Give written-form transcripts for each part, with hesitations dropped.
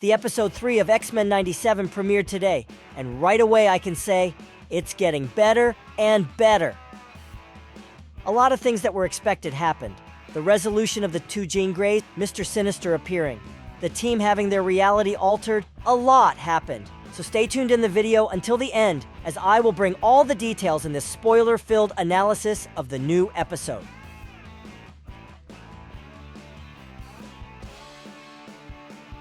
The episode 3 of X-Men 97 premiered today, and right away I can say, it's getting better and better. A lot of things that were expected happened. The resolution of the two Jean Greys, Mr. Sinister appearing, the team having their reality altered, a lot happened. So stay tuned in the video until the end, as I will bring all the details in this spoiler-filled analysis of the new episode.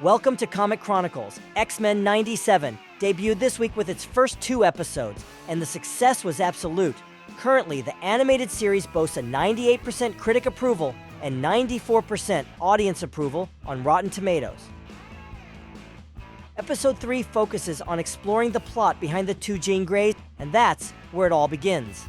Welcome to Comic Chronicles. X-Men 97 debuted this week with its first 2 episodes, and the success was absolute. Currently, the animated series boasts a 98% critic approval and 94% audience approval on Rotten Tomatoes. Episode 3 focuses on exploring the plot behind the two Jean Greys, and that's where it all begins.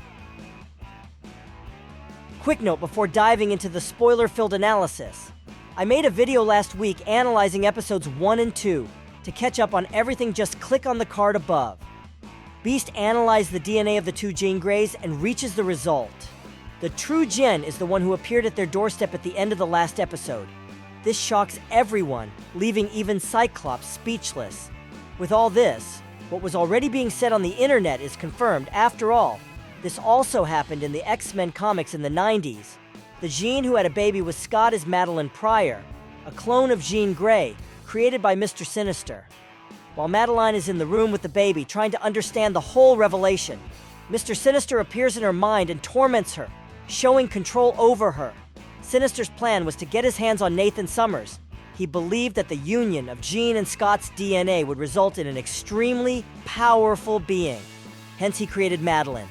Quick note before diving into the spoiler-filled analysis. I made a video last week analyzing episodes 1 and 2. To catch up on everything, just click on the card above. Beast analyzed the DNA of the two Jean Greys and reaches the result. The true Jen is the one who appeared at their doorstep at the end of the last episode. This shocks everyone, leaving even Cyclops speechless. With all this, what was already being said on the internet is confirmed. After all, this also happened in the X-Men comics in the 90s. The Jean who had a baby with Scott is Madelyne Pryor, a clone of Jean Grey, created by Mr. Sinister. While Madelyne is in the room with the baby, trying to understand the whole revelation, Mr. Sinister appears in her mind and torments her, showing control over her. Sinister's plan was to get his hands on Nathan Summers. He believed that the union of Jean and Scott's DNA would result in an extremely powerful being. Hence, he created Madelyne.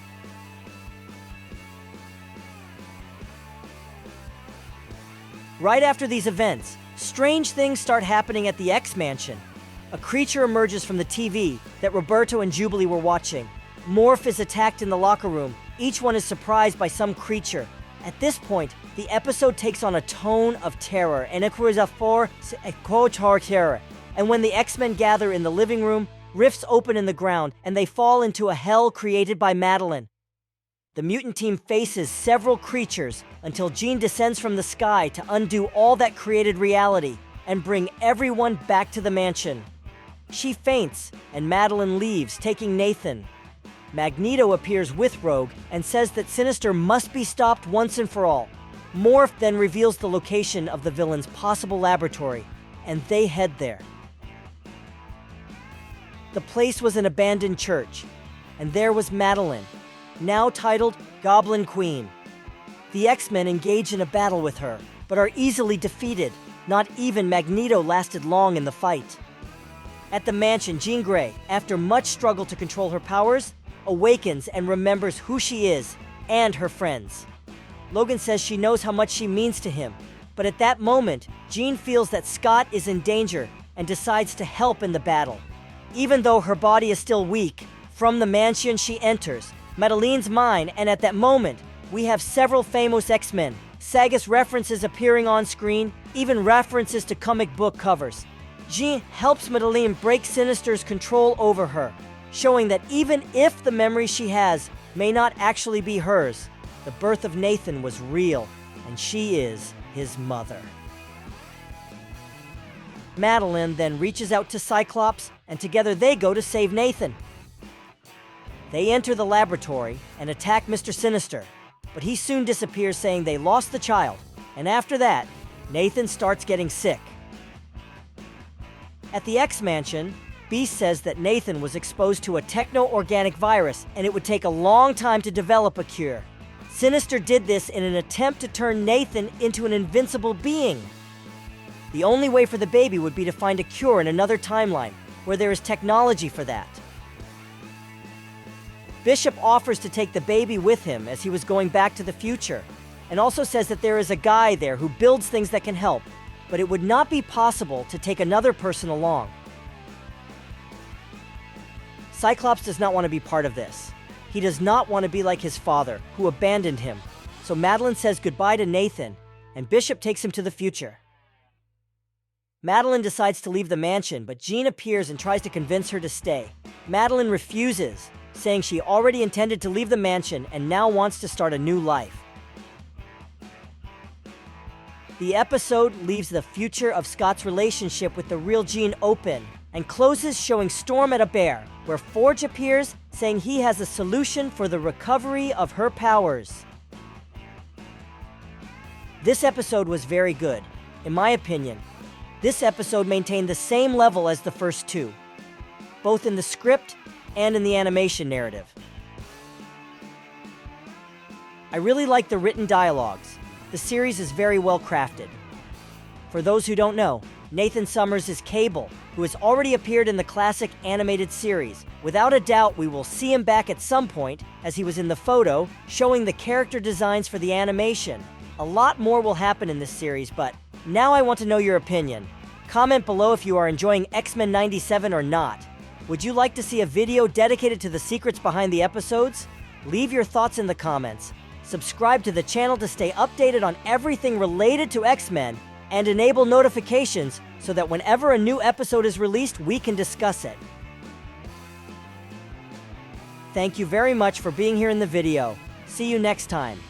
Right after these events, strange things start happening at the X-Mansion. A creature emerges from the TV that Roberto and Jubilee were watching. Morph is attacked in the locker room. Each one is surprised by some creature. At this point, the episode takes on a tone of terror, and and when the X-Men gather in the living room, rifts open in the ground, and they fall into a hell created by Madelyne. The mutant team faces several creatures until Jean descends from the sky to undo all that created reality and bring everyone back to the mansion. She faints, and Madelyne leaves, taking Nathan. Magneto appears with Rogue and says that Sinister must be stopped once and for all. Morph then reveals the location of the villain's possible laboratory, and they head there. The place was an abandoned church, and there was Madelyne, now titled Goblin Queen. The X-Men engage in a battle with her, but are easily defeated. Not even Magneto lasted long in the fight. At the mansion, Jean Grey, after much struggle to control her powers, awakens and remembers who she is and her friends. Logan says she knows how much she means to him, but at that moment, Jean feels that Scott is in danger and decides to help in the battle. Even though her body is still weak, from the mansion she enters, Madelyne's mind, and at that moment, we have several famous X-Men, Sagas references appearing on screen, even references to comic book covers. Jean helps Madelyne break Sinister's control over her, showing that even if the memory she has may not actually be hers, the birth of Nathan was real, and she is his mother. Madelyne then reaches out to Cyclops, and together they go to save Nathan. They enter the laboratory and attack Mr. Sinister, but he soon disappears, saying they lost the child, and after that, Nathan starts getting sick. At the X-Mansion, Beast says that Nathan was exposed to a techno-organic virus, and it would take a long time to develop a cure. Sinister did this in an attempt to turn Nathan into an invincible being. The only way for the baby would be to find a cure in another timeline, where there is technology for that. Bishop offers to take the baby with him as he was going back to the future, and also says that there is a guy there who builds things that can help, but it would not be possible to take another person along. Cyclops does not want to be part of this. He does not want to be like his father, who abandoned him, so Madelyne says goodbye to Nathan, and Bishop takes him to the future. Madelyne decides to leave the mansion, but Jean appears and tries to convince her to stay. Madelyne refuses, saying she already intended to leave the mansion and now wants to start a new life. The episode leaves the future of Scott's relationship with the real Jean open and closes showing Storm at a bear, where Forge appears saying he has a solution for the recovery of her powers. This episode was very good. In my opinion, this episode maintained the same level as the first two, both in the script and in the animation narrative. I really like the written dialogues. The series is very well crafted. For those who don't know, Nathan Summers is Cable, who has already appeared in the classic animated series. Without a doubt, we will see him back at some point, as he was in the photo, showing the character designs for the animation. A lot more will happen in this series, but now I want to know your opinion. Comment below if you are enjoying X-Men 97 or not. Would you like to see a video dedicated to the secrets behind the episodes? Leave your thoughts in the comments. Subscribe to the channel to stay updated on everything related to X-Men, and enable notifications so that whenever a new episode is released, we can discuss it. Thank you very much for being here in the video. See you next time.